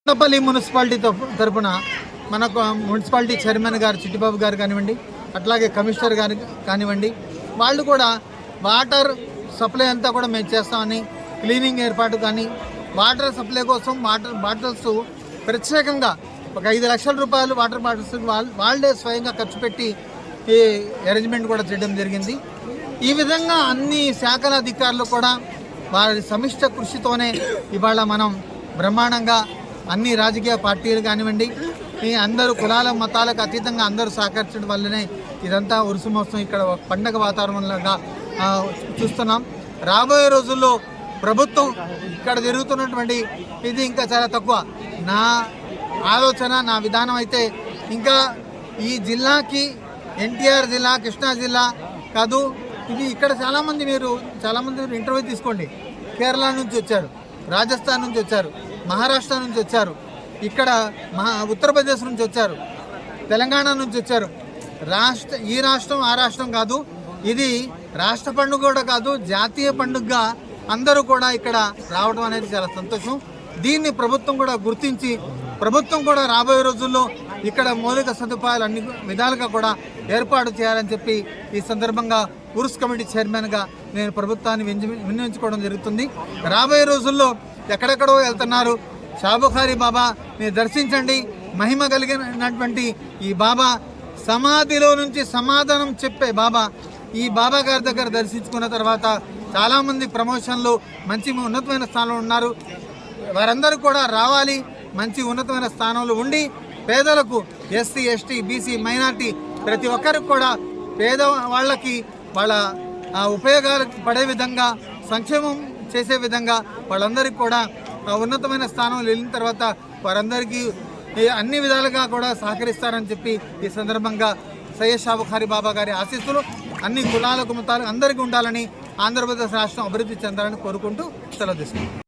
Kondapalli municipality తరఫున మనకు municipality chairman గారు చిట్టిబాబు గారు కానివ్వండి, అట్లాగే కమిషనర్ గారు కానివ్వండి, వాళ్ళు కూడా వాటర్ సప్లై అంతా కూడా మేము చేస్తామని, క్లీనింగ్ ఏర్పాటు కానీ వాటర్ సప్లై కోసం వాటర్ బాటిల్స్ ప్రత్యేకంగా ఒక 5 లక్షల రూపాయలు వాటర్ బాటిల్స్ వాళ్ళే స్వయంగా ఖర్చు పెట్టి ఈ అరేంజ్మెంట్ కూడా చేయడం జరిగింది. ఈ విధంగా అన్ని శాఖల అధికారులు కూడా వారి సమిష్ట కృషితోనే ఇవాళ మనం బ్రహ్మాండంగా అన్ని రాజకీయ పార్టీలు కానివ్వండి, ఈ అందరూ కులాల మతాలకు అతీతంగా అందరూ సహకరించడం వల్లనే ఇదంతా ఉరుసు మోసం ఇక్కడ పండగ వాతావరణంలాగా చూస్తున్నాం. రాబోయే రోజుల్లో ప్రభుత్వం ఇక్కడ జరుగుతున్నటువంటి ఇది ఇంకా చాలా తక్కువ. నా ఆలోచన, నా విధానం అయితే ఇంకా ఈ జిల్లాకి ఎన్టీఆర్ జిల్లా, కృష్ణా జిల్లా కాదు, ఇది ఇక్కడ చాలామంది మీరు ఇంటర్వ్యూ తీసుకోండి. కేరళ నుంచి వచ్చారు, రాజస్థాన్ నుంచి వచ్చారు, మహారాష్ట్ర నుంచి వచ్చారు, ఇక్కడ ఉత్తరప్రదేశ్ నుంచి వచ్చారు, తెలంగాణ నుంచి వచ్చారు. ఈ రాష్ట్రం ఆ రాష్ట్రం కాదు, ఇది రాష్ట్ర పండుగ కూడా కాదు, జాతీయ పండుగగా అందరూ కూడా ఇక్కడ రావడం అనేది చాలా సంతోషం. దీన్ని ప్రభుత్వం కూడా గుర్తించి ప్రభుత్వం కూడా రాబోయే రోజుల్లో ఇక్కడ మౌలిక సదుపాయాలు అన్ని విధాలుగా కూడా ఏర్పాటు చేయాలని చెప్పి ఈ సందర్భంగా ఉరుస్ కమిటీ చైర్మన్గా నేను ప్రభుత్వాన్ని విన్నవించుకోవడం జరుగుతుంది. రాబోయే రోజుల్లో ఎక్కడెక్కడో వెళ్తున్నారు, షాబుఖారీ బాబాని దర్శించండి. మహిమ కలిగినటువంటి ఈ బాబా సమాధిలో నుంచి సమాధానం చెప్పే బాబా. ఈ బాబా గారి దగ్గర దర్శించుకున్న తర్వాత చాలామంది ప్రమోషన్లు మంచి ఉన్నతమైన స్థానంలో ఉన్నారు. వారందరూ కూడా రావాలి, మంచి ఉన్నతమైన స్థానంలో ఉండి పేదలకు, ఎస్సీ, ఎస్టీ, బీసీ, మైనార్టీ ప్రతి ఒక్కరికి కూడా వాళ్ళకి వాళ్ళ ఉపయోగాలకు పడే విధంగా, సంక్షేమం చేసే విధంగా వాళ్ళందరికీ కూడా ఉన్నతమైన స్థానంలో వెళ్ళిన తర్వాత వారందరికీ అన్ని విధాలుగా కూడా సహకరిస్తారని చెప్పి ఈ సందర్భంగా సయ్యద్ షాబుఖారీ బాబా గారి ఆశీస్సులు అన్ని కులాలకు మతాలకు అందరికీ ఉండాలని, ఆంధ్రప్రదేశ్ రాష్ట్రం అభివృద్ధి చెందాలని కోరుకుంటూ సెలవు తీసుకుంటాం.